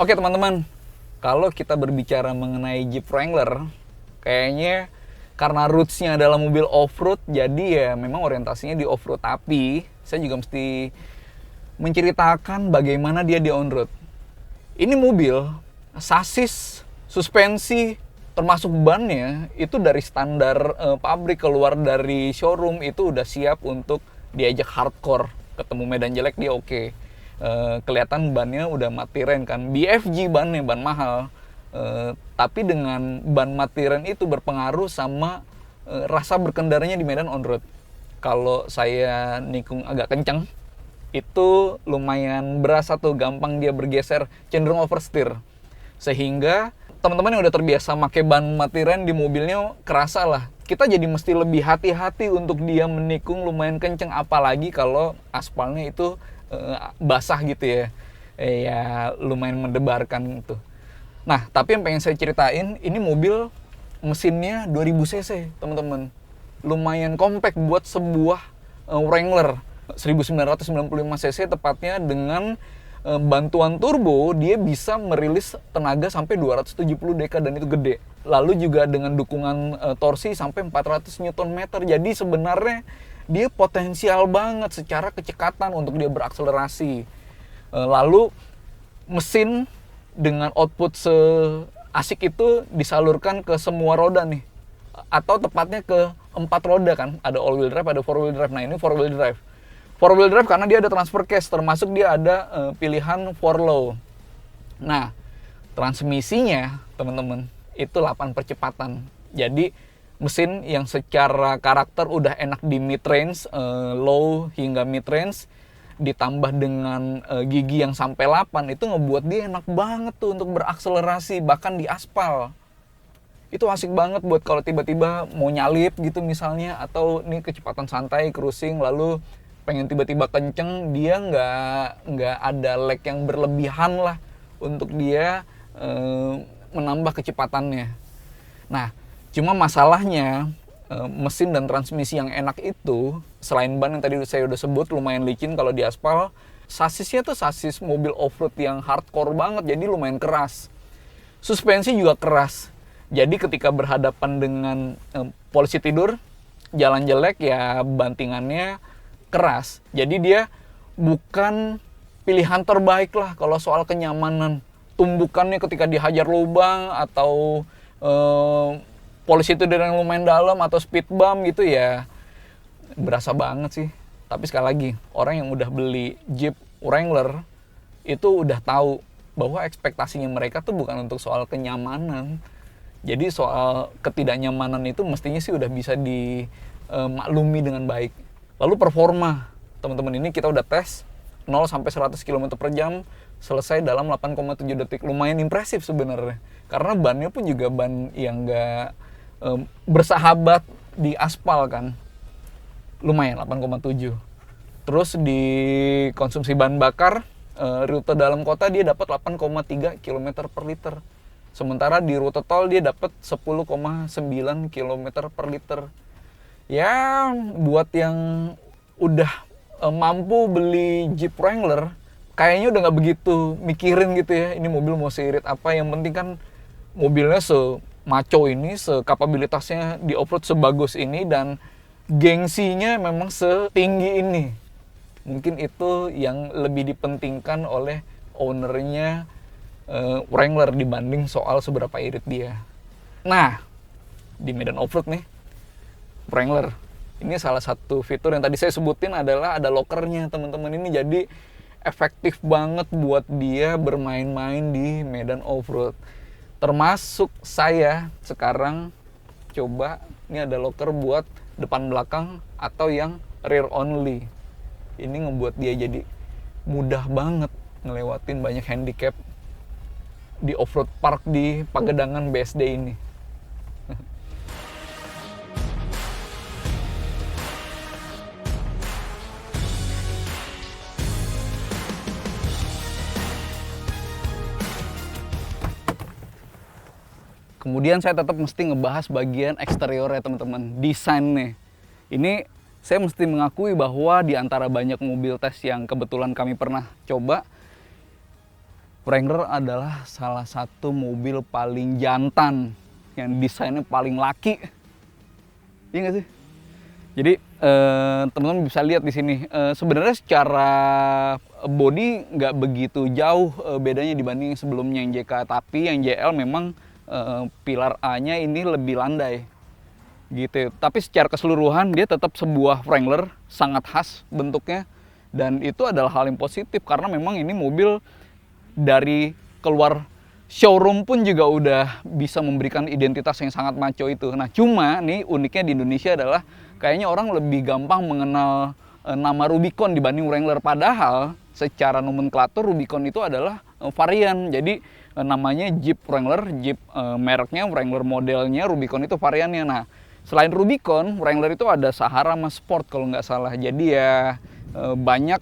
Oke teman-teman, kalau kita berbicara mengenai Jeep Wrangler, kayaknya karena roots-nya adalah mobil off-road, jadi ya memang orientasinya di off-road. Tapi saya juga mesti menceritakan bagaimana dia di on-road. Ini mobil, sasis, suspensi, termasuk bannya, itu dari standar pabrik keluar dari showroom itu udah siap untuk diajak hardcore. Ketemu medan jelek dia oke. Kelihatan bannya udah matiren kan, BFG bannya, ban mahal. Tapi dengan ban matiren itu berpengaruh sama rasa berkendaranya di medan on road. Kalau saya nikung agak kencang, itu lumayan berasa tuh, gampang dia bergeser, cenderung oversteer. Sehingga teman-teman yang udah terbiasa pakai ban matiren di mobilnya kerasa lah. Kita jadi mesti lebih hati-hati untuk dia menikung lumayan kenceng, apalagi kalau aspalnya itu basah gitu ya. Ya lumayan mendebarkan itu. Nah, tapi yang pengen saya ceritain, ini mobil mesinnya 2000 cc, teman-teman. Lumayan compact buat sebuah Wrangler 1995 cc tepatnya. Dengan bantuan turbo dia bisa merilis tenaga sampai 270 dk dan itu gede. Lalu juga dengan dukungan torsi sampai 400 Nm. Jadi sebenarnya dia potensial banget secara kecepatan untuk dia berakselerasi. Lalu mesin dengan output seasik itu disalurkan ke semua roda nih, atau tepatnya ke 4 roda kan, ada all wheel drive, ada 4 wheel drive. Nah ini 4 wheel drive. 4 wheel drive karena dia ada transfer case, termasuk dia ada pilihan 4 low. Nah, transmisinya teman-teman itu 8 percepatan. Jadi mesin yang secara karakter udah enak di mid range, low hingga mid range, ditambah dengan gigi yang sampai 8, itu ngebuat dia enak banget tuh untuk berakselerasi bahkan di aspal. Itu asik banget buat kalau tiba-tiba mau nyalip gitu misalnya, atau nih kecepatan santai cruising lalu pengen tiba-tiba kenceng, dia nggak ada lag yang berlebihan lah untuk dia menambah kecepatannya. Nah, cuma masalahnya mesin dan transmisi yang enak itu, selain ban yang tadi saya udah sebut lumayan licin kalau di aspal, sasisnya tuh sasis mobil off-road yang hardcore banget, jadi lumayan keras. Suspensi juga keras. Jadi ketika berhadapan dengan polisi tidur, jalan jelek ya bantingannya keras. Jadi dia bukan pilihan terbaik lah kalau soal kenyamanan. Tumbukannya ketika dihajar lubang atau polisi itu yang lumayan dalam atau speed bump gitu ya berasa banget sih. Tapi sekali lagi, orang yang udah beli Jeep Wrangler itu udah tahu bahwa ekspektasinya mereka tuh bukan untuk soal kenyamanan. Jadi soal ketidaknyamanan itu mestinya sih udah bisa dimaklumi dengan baik. Lalu performa, teman-teman, ini kita udah tes 0 sampai 100 km per jam selesai dalam 8,7 detik. Lumayan impresif sebenarnya. Karena bannya pun juga ban yang nggak bersahabat di aspal kan. Lumayan 8,7. Terus di konsumsi bahan bakar, rute dalam kota dia dapat 8,3 km per liter. Sementara di rute tol dia dapat 10,9 km per liter. Ya buat yang udah mampu beli Jeep Wrangler, kayaknya udah nggak begitu mikirin gitu ya, ini mobil mau seirit apa. Yang penting kan mobilnya semaco ini, sekapabilitasnya di off-road sebagus ini, dan gengsinya memang setinggi ini. Mungkin itu yang lebih dipentingkan oleh ownernya Wrangler dibanding soal seberapa irit dia. Nah, di medan off-road nih, Wrangler ini salah satu fitur yang tadi saya sebutin adalah ada lockernya, teman-teman. Ini jadi efektif banget buat dia bermain-main di medan off-road. Termasuk saya sekarang coba, ini ada locker buat depan belakang atau yang rear only. Ini ngebuat dia jadi mudah banget ngelewatin banyak handicap di off-road park di Pagedangan BSD ini. Kemudian saya tetap mesti ngebahas bagian eksteriornya, teman-teman, desainnya. Ini saya mesti mengakui bahwa di antara banyak mobil tes yang kebetulan kami pernah coba, Wrangler adalah salah satu mobil paling jantan yang desainnya paling laki. Iya nggak sih? Jadi teman-teman bisa lihat di sini sebenarnya secara body nggak begitu jauh bedanya dibanding sebelumnya yang JK, tapi yang JL memang pilar A-nya ini lebih landai gitu. Tapi secara keseluruhan dia tetap sebuah Wrangler, sangat khas bentuknya, dan itu adalah hal yang positif karena memang ini mobil dari keluar showroom pun juga udah bisa memberikan identitas yang sangat maco itu. Nah cuma nih uniknya di Indonesia adalah kayaknya orang lebih gampang mengenal nama Rubicon dibanding Wrangler. Padahal secara nomenklatur Rubicon itu adalah varian. Jadi namanya Jeep Wrangler, Jeep mereknya, Wrangler modelnya, Rubicon itu variannya. Nah selain Rubicon, Wrangler itu ada Sahara sama Sport kalau nggak salah. Jadi ya banyak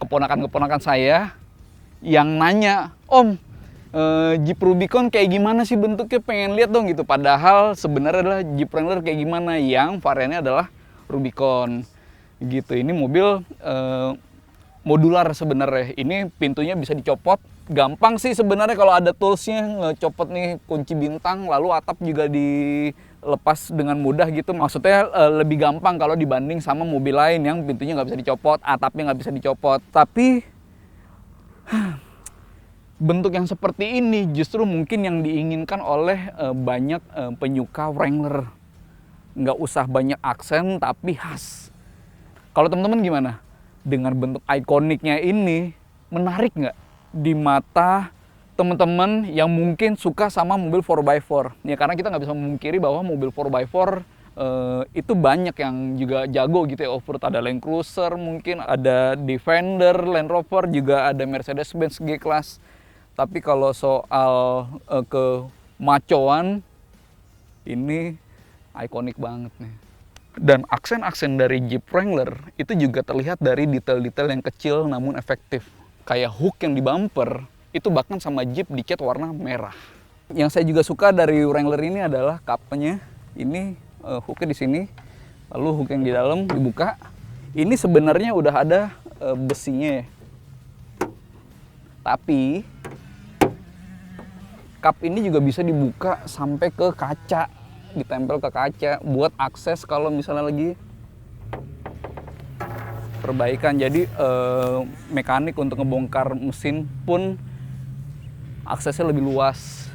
keponakan-keponakan saya yang nanya, Om, Jeep Rubicon kayak gimana sih bentuknya, pengen lihat dong gitu. Padahal sebenarnya adalah Jeep Wrangler kayak gimana, yang variannya adalah Rubicon gitu. Ini mobil modular sebenarnya. Ini pintunya bisa dicopot, gampang sih sebenarnya kalau ada toolsnya, ngecopot nih kunci bintang, lalu atap juga dilepas dengan mudah gitu. Maksudnya lebih gampang kalau dibanding sama mobil lain yang pintunya nggak bisa dicopot, atapnya nggak bisa dicopot. Tapi bentuk yang seperti ini justru mungkin yang diinginkan oleh banyak penyuka Wrangler. Nggak usah banyak aksen tapi khas. Kalau teman-teman gimana? Dengan bentuk ikoniknya ini menarik nggak di mata teman-teman yang mungkin suka sama mobil 4x4? Ya karena kita nggak bisa memungkiri bahwa mobil 4x4 itu banyak yang juga jago gitu ya off-road. Ada Land Cruiser, mungkin ada Defender, Land Rover, juga ada Mercedes-Benz G-Class. Tapi kalau soal kemacoan, ini ikonik banget nih. Dan aksen-aksen dari Jeep Wrangler itu juga terlihat dari detail-detail yang kecil namun efektif. Kayak hook yang di bumper, itu bahkan sama Jeep dicat warna merah. Yang saya juga suka dari Wrangler ini adalah kapnya. Ini hooknya di sini, lalu hook yang di dalam dibuka. Ini sebenarnya udah ada besinya ya. Tapi kap ini juga bisa dibuka sampai ke kaca, ditempel ke kaca buat akses kalau misalnya lagi perbaikan. Jadi mekanik untuk ngebongkar mesin pun aksesnya lebih luas.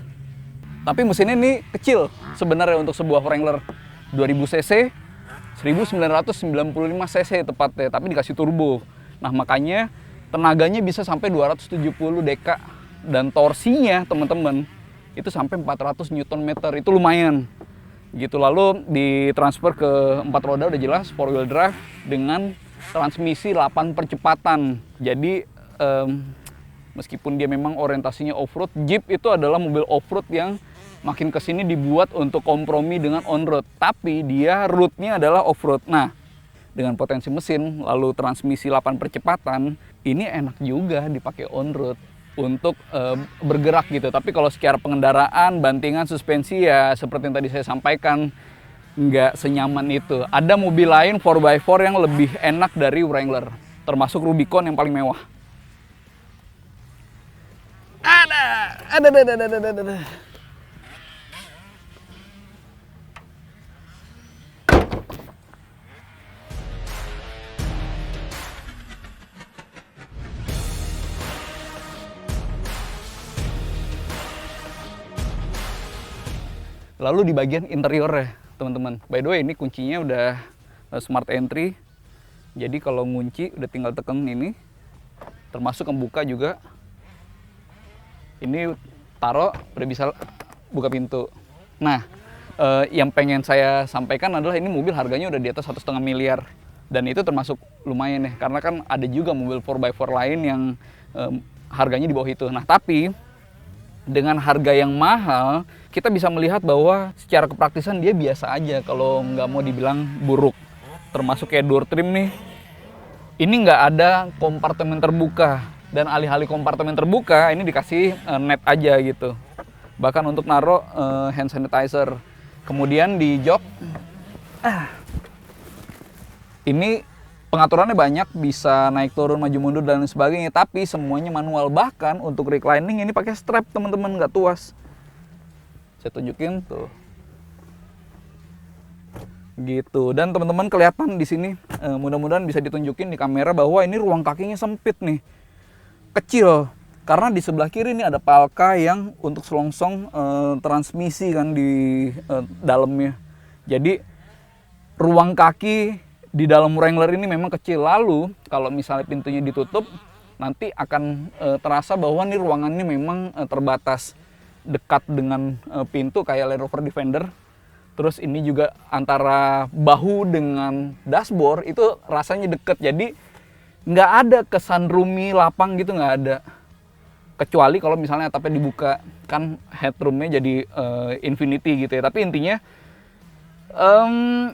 Tapi mesinnya ini kecil sebenarnya untuk sebuah Wrangler 2000 cc, 1995 cc tepatnya, tapi dikasih turbo. Nah makanya tenaganya bisa sampai 270 dk dan torsinya teman-teman itu sampai 400 Nm, itu lumayan gitu. Lalu ditransfer ke 4 roda udah jelas 4-wheel drive dengan transmisi 8 percepatan. Jadi meskipun dia memang orientasinya off-road, Jeep itu adalah mobil off-road yang makin kesini dibuat untuk kompromi dengan on-road, tapi dia route-nya adalah off-road. Nah, dengan potensi mesin, lalu transmisi 8 percepatan, ini enak juga dipakai on-road untuk bergerak gitu. Tapi kalau secara pengendaraan, bantingan, suspensi ya seperti yang tadi saya sampaikan, nggak senyaman itu. Ada mobil lain 4x4 yang lebih enak dari Wrangler, termasuk Rubicon yang paling mewah. Ada. Lalu di bagian interior ya teman-teman. By the way ini kuncinya udah smart entry. Jadi kalau ngunci udah tinggal tekan ini. Termasuk membuka juga. Ini taruh udah bisa buka pintu. Nah yang pengen saya sampaikan adalah ini mobil harganya udah di atas 1,5 miliar. Dan itu termasuk lumayan ya. Karena kan ada juga mobil 4x4 lain yang harganya di bawah itu. Nah tapi dengan harga yang mahal, kita bisa melihat bahwa secara kepraktisan dia biasa aja kalau nggak mau dibilang buruk. Termasuk kayak door trim nih, ini nggak ada kompartemen terbuka. Dan alih-alih kompartemen terbuka, ini dikasih net aja gitu. Bahkan untuk naruh hand sanitizer. Kemudian di jok, ini Pengaturannya banyak, bisa naik turun, maju mundur dan lain sebagainya, tapi semuanya manual. Bahkan untuk reclining ini pakai strap teman-teman, nggak tuas. Saya tunjukin tuh. Gitu. Dan teman-teman kelihatan di sini, mudah-mudahan bisa ditunjukin di kamera bahwa ini ruang kakinya sempit nih. Kecil. Karena di sebelah kiri ini ada palka yang untuk selongsong transmisi kan di dalamnya. Jadi ruang kaki di dalam Wrangler ini memang kecil. Lalu kalau misalnya pintunya ditutup, nanti akan terasa bahwa nih ruangannya memang terbatas, dekat dengan pintu kayak Land Rover Defender. Terus ini juga antara bahu dengan dashboard itu rasanya deket. Jadi nggak ada kesan roomy lapang gitu, nggak ada. Kecuali kalau misalnya atapnya dibuka, kan headroomnya jadi infinity gitu ya. Tapi intinya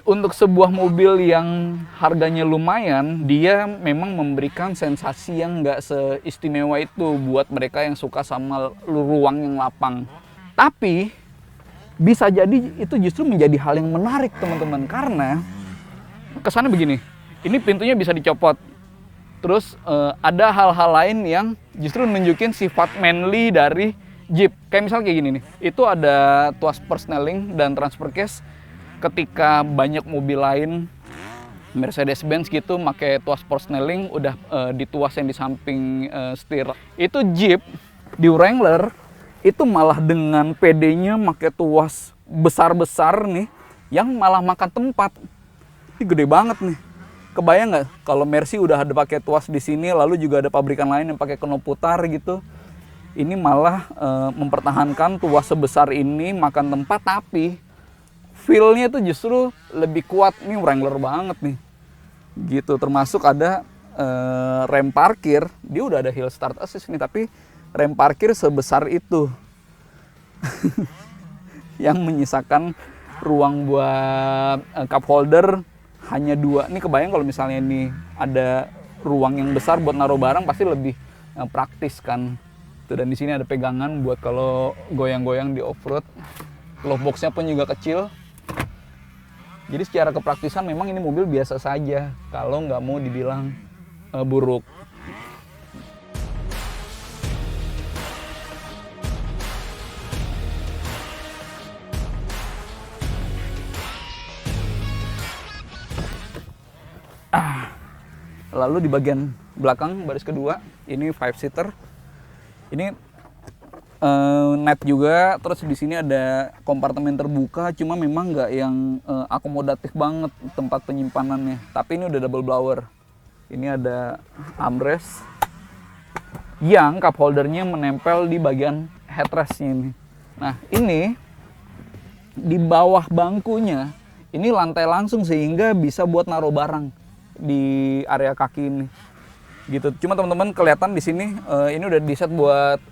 untuk sebuah mobil yang harganya lumayan, dia memang memberikan sensasi yang nggak seistimewa itu buat mereka yang suka sama ruang yang lapang. Tapi bisa jadi itu justru menjadi hal yang menarik teman-teman, karena kesannya begini, ini pintunya bisa dicopot. Terus ada hal-hal lain yang justru nunjukin sifat manly dari Jeep. Kayak misalnya kayak gini nih, itu ada tuas persneling dan transfer case. Ketika banyak mobil lain Mercedes-Benz gitu pakai tuas persneling, udah dituas yang di samping setir. Itu Jeep di Wrangler itu malah dengan PD-nya pakai tuas besar-besar nih, yang malah makan tempat. Ini gede banget nih. Kebayang nggak kalau Mercy udah ada pakai tuas di sini, lalu juga ada pabrikan lain yang pakai knob putar gitu. Ini malah mempertahankan tuas sebesar ini makan tempat, tapi feel-nya tuh justru lebih kuat. Nih Wrangler banget nih. Gitu, termasuk ada rem parkir. Dia udah ada hill start assist nih, tapi rem parkir sebesar itu. Yang menyisakan ruang buat cup holder hanya 2. Ini kebayang kalau misalnya ini ada ruang yang besar buat naruh barang, pasti lebih praktis kan. Tuh, dan di sini ada pegangan buat kalau goyang-goyang di off-road. Glove box-nya pun juga kecil. Jadi secara kepraktisan memang ini mobil biasa saja kalau nggak mau dibilang buruk. Lalu di bagian belakang baris kedua ini 5-seater. Ini net juga, terus di sini ada kompartemen terbuka, cuma memang nggak yang akomodatif banget tempat penyimpanannya. Tapi ini udah double blower. Ini ada armrest yang cup holdernya menempel di bagian headrestnya ini. Nah ini di bawah bangkunya ini lantai langsung sehingga bisa buat naruh barang di area kaki ini. Gitu. Cuma teman-teman kelihatan di sini ini udah di set buat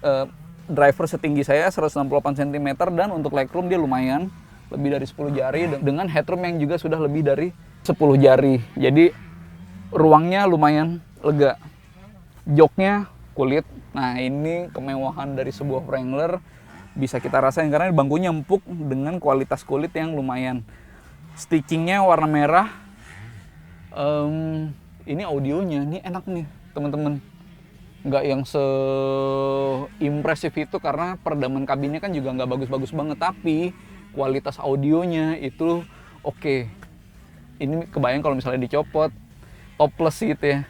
driver setinggi saya 168 cm, dan untuk legroom dia lumayan lebih dari 10 jari dengan headroom yang juga sudah lebih dari 10 jari. Jadi ruangnya lumayan lega. Joknya kulit. Nah, ini kemewahan dari sebuah Wrangler bisa kita rasain karena bangkunya empuk dengan kualitas kulit yang lumayan. Stitchingnya warna merah. Ini audionya ini enak nih teman-teman, nggak yang se-impresif itu karena peredaman kabinnya kan juga nggak bagus-bagus banget, tapi kualitas audionya itu oke. Ini kebayang kalau misalnya dicopot topless gitu ya,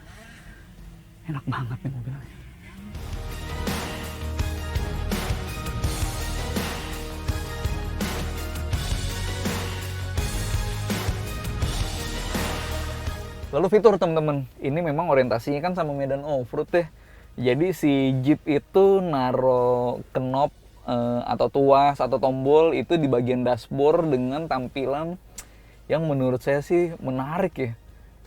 enak banget nih mobilnya. Lalu fitur teman-teman, ini memang orientasinya kan sama medan off-road ya. Jadi si Jeep itu naro knob atau tuas atau tombol itu di bagian dashboard dengan tampilan yang menurut saya sih menarik ya.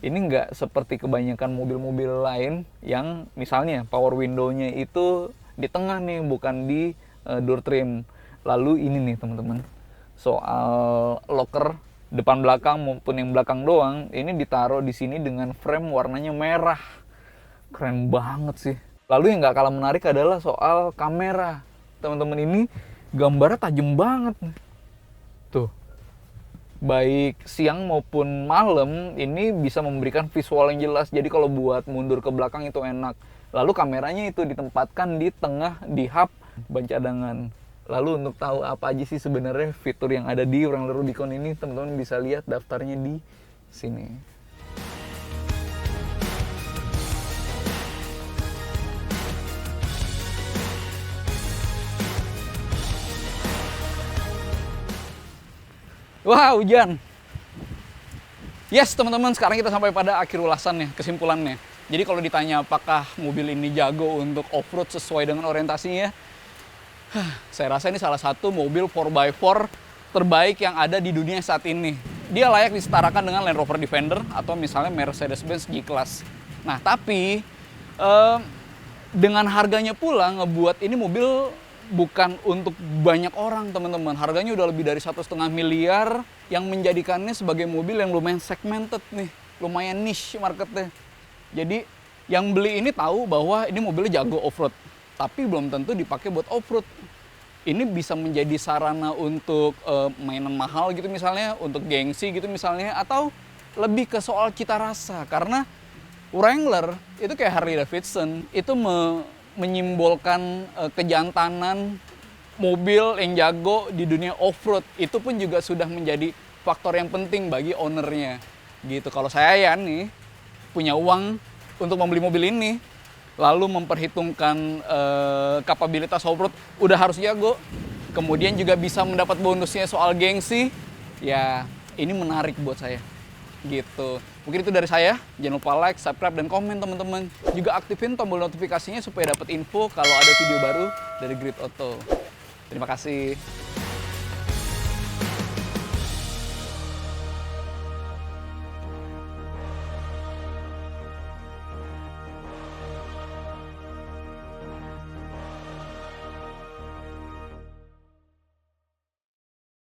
Ini nggak seperti kebanyakan mobil-mobil lain yang misalnya power window-nya itu di tengah nih, bukan di door trim. Lalu ini nih teman-teman, soal locker depan belakang maupun yang belakang doang, ini ditaruh di sini dengan frame warnanya merah. Keren banget sih. Lalu yang nggak kalah menarik adalah soal kamera. Teman-teman, ini gambarnya tajam banget. Tuh. baik siang maupun malam ini bisa memberikan visual yang jelas. Jadi kalau buat mundur ke belakang itu enak. Lalu kameranya itu ditempatkan di tengah di hub ban cadangan. Lalu untuk tahu apa aja sih sebenarnya fitur yang ada di Wrangler Rubicon ini, teman-teman bisa lihat daftarnya di sini. Wah, hujan. Yes, teman-teman, sekarang kita sampai pada akhir ulasannya, kesimpulannya. Jadi kalau ditanya apakah mobil ini jago untuk off-road sesuai dengan orientasinya, saya rasa ini salah satu mobil 4x4 terbaik yang ada di dunia saat ini. Dia layak disetarakan dengan Land Rover Defender atau misalnya Mercedes-Benz G-Class. Nah, tapi dengan harganya pula ngebuat ini mobil bukan untuk banyak orang, teman-teman. Harganya udah lebih dari 1,5 miliar yang menjadikannya sebagai mobil yang lumayan segmented nih, lumayan niche marketnya. Jadi yang beli ini tahu bahwa ini mobilnya jago off-road, tapi belum tentu dipakai buat off-road. Ini bisa menjadi sarana untuk mainan mahal gitu misalnya, untuk gengsi gitu misalnya, atau lebih ke soal cita rasa. Karena Wrangler itu kayak Harley Davidson, itu menyimbolkan kejantanan mobil yang jago di dunia off-road. Itu pun juga sudah menjadi faktor yang penting bagi ownernya gitu. Kalau saya ya nih punya uang untuk membeli mobil ini, lalu memperhitungkan kapabilitas off-road udah harus jago, kemudian juga bisa mendapat bonusnya soal gengsi, ya ini menarik buat saya gitu. Mungkin itu dari saya. Jangan lupa like, subscribe, dan komen teman-teman. Juga aktifin tombol notifikasinya supaya dapat info kalau ada video baru dari Grid Auto. Terima kasih.